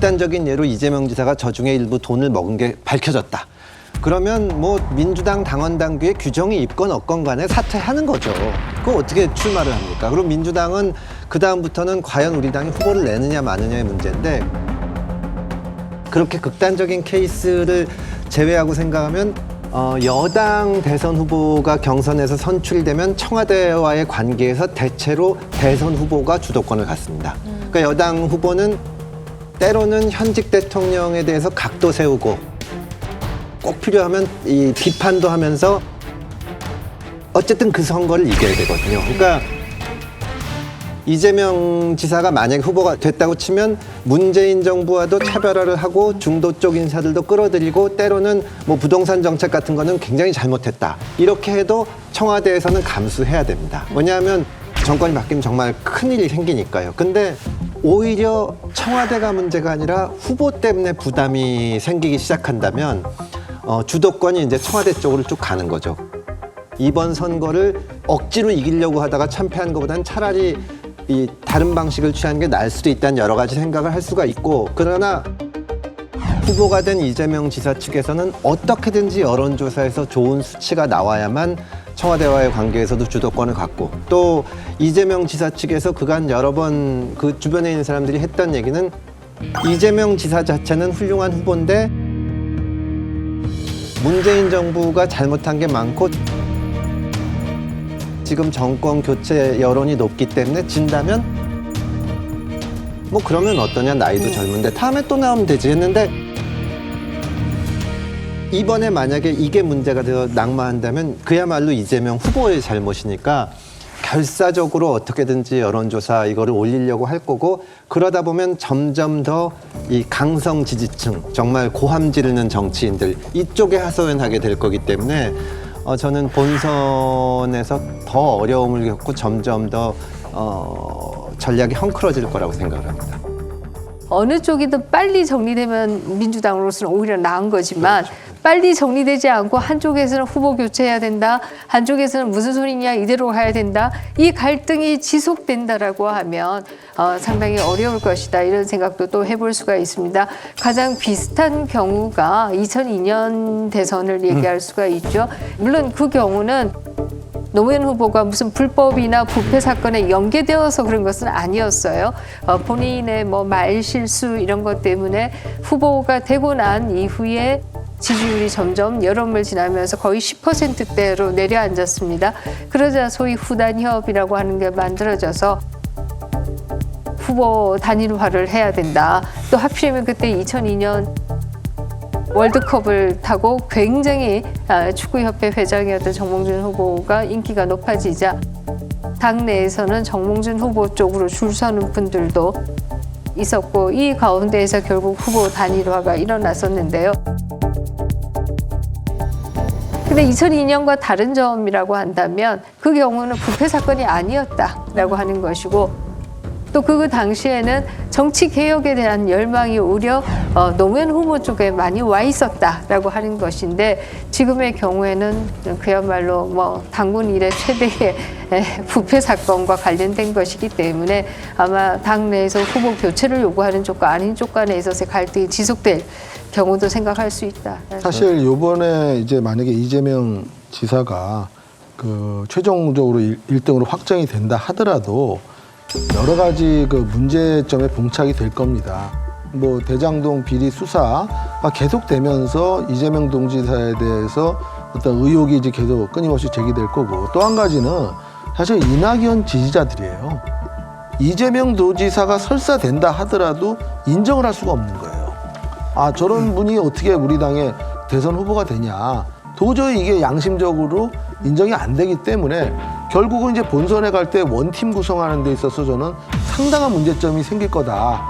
극단적인 예로 이재명 지사가 저 중에 일부 돈을 먹은 게 밝혀졌다. 그러면 뭐 민주당 당원 당규에 규정이 있건 없건 간에 사퇴하는 거죠. 그거 어떻게 출마를 합니까? 그럼 민주당은 그다음부터는 과연 우리 당이 후보를 내느냐 마느냐의 문제인데, 그렇게 극단적인 케이스를 제외하고 생각하면 여당 대선 후보가 경선에서 선출되면 청와대와의 관계에서 대체로 대선 후보가 주도권을 갖습니다. 그러니까 여당 후보는 때로는 현직 대통령에 대해서 각도 세우고 꼭 필요하면 이 비판도 하면서 어쨌든 그 선거를 이겨야 되거든요. 그러니까 이재명 지사가 만약에 후보가 됐다고 치면 문재인 정부와도 차별화를 하고 중도 쪽 인사들도 끌어들이고 때로는 뭐 부동산 정책 같은 거는 굉장히 잘못했다. 이렇게 해도 청와대에서는 감수해야 됩니다. 왜냐하면 정권이 바뀌면 정말 큰일이 생기니까요. 근데 오히려 청와대가 문제가 아니라 후보 때문에 부담이 생기기 시작한다면 주도권이 이제 청와대 쪽으로 쭉 가는 거죠. 이번 선거를 억지로 이기려고 하다가 참패한 것보다는 차라리 이 다른 방식을 취하는 게 나을 수도 있다는 여러 가지 생각을 할 수가 있고, 그러나 후보가 된 이재명 지사 측에서는 어떻게든지 여론조사에서 좋은 수치가 나와야만 청와대와의 관계에서도 주도권을 갖고, 또 이재명 지사 측에서 그간 여러 번 그 주변에 있는 사람들이 했던 얘기는 이재명 지사 자체는 훌륭한 후보인데 문재인 정부가 잘못한 게 많고 지금 정권 교체 여론이 높기 때문에 진다면 뭐 그러면 어떠냐, 나이도 젊은데 다음에 또 나오면 되지 했는데, 이번에 만약에 이게 문제가 되어 낙마한다면 그야말로 이재명 후보의 잘못이니까 결사적으로 어떻게든지 여론조사 이거를 올리려고 할 거고, 그러다 보면 점점 더 이 강성 지지층, 정말 고함 지르는 정치인들 이쪽에 하소연하게 될 거기 때문에 저는 본선에서 더 어려움을 겪고 점점 더 전략이 헝클어질 거라고 생각을 합니다. 어느 쪽이든 빨리 정리되면 민주당으로서는 오히려 나은 거지만, 그렇죠. 빨리 정리되지 않고 한쪽에서는 후보 교체해야 된다, 한쪽에서는 무슨 소리냐, 이대로 가야 된다, 이 갈등이 지속된다라고 하면 상당히 어려울 것이다, 이런 생각도 또 해볼 수가 있습니다. 가장 비슷한 경우가 2002년 대선을 얘기할 수가 있죠. 물론 그 경우는 노무현 후보가 무슨 불법이나 부패 사건에 연계되어서 그런 것은 아니었어요. 본인의 뭐 말 실수 이런 것 때문에 후보가 되고 난 이후에 지지율이 점점 여름을 지나면서 거의 10%대로 내려앉았습니다. 그러자 소위 후단협이라고 하는 게 만들어져서 후보 단일화를 해야 된다. 또 하필이면 그때 2002년 월드컵을 타고 굉장히 축구협회 회장이었던 정몽준 후보가 인기가 높아지자 당내에서는 정몽준 후보 쪽으로 줄 서는 분들도 있었고, 이 가운데에서 결국 후보 단일화가 일어났었는데요. 근데 2002년과 다른 점이라고 한다면 그 경우는 부패 사건이 아니었다라고 하는 것이고, 또 그 당시에는 정치 개혁에 대한 열망이 오히려 노무현 후보 쪽에 많이 와 있었다라고 하는 것인데, 지금의 경우에는 그야말로 뭐 당군 이래 최대의 부패 사건과 관련된 것이기 때문에 아마 당내에서 후보 교체를 요구하는 쪽과 아닌 쪽 간에 있어서 갈등이 지속될 경우도 생각할 수 있다. 사실 요번에 이제 만약에 이재명 지사가 그 최종적으로 1등으로 확정이 된다 하더라도 여러 가지 그 문제점에 봉착이 될 겁니다. 뭐 대장동 비리 수사가 계속되면서 이재명 동지사에 대해서 어떤 의혹이 이제 계속 끊임없이 제기될 거고, 또 한 가지는 사실 이낙연 지지자들이에요. 이재명 도지사가 설사된다 하더라도 인정을 할 수가 없는 거예요. 아, 저런 분이 어떻게 우리 당의 대선 후보가 되냐. 도저히 이게 양심적으로 인정이 안 되기 때문에 결국은 이제 본선에 갈 때 원팀 구성하는 데 있어서 저는 상당한 문제점이 생길 거다.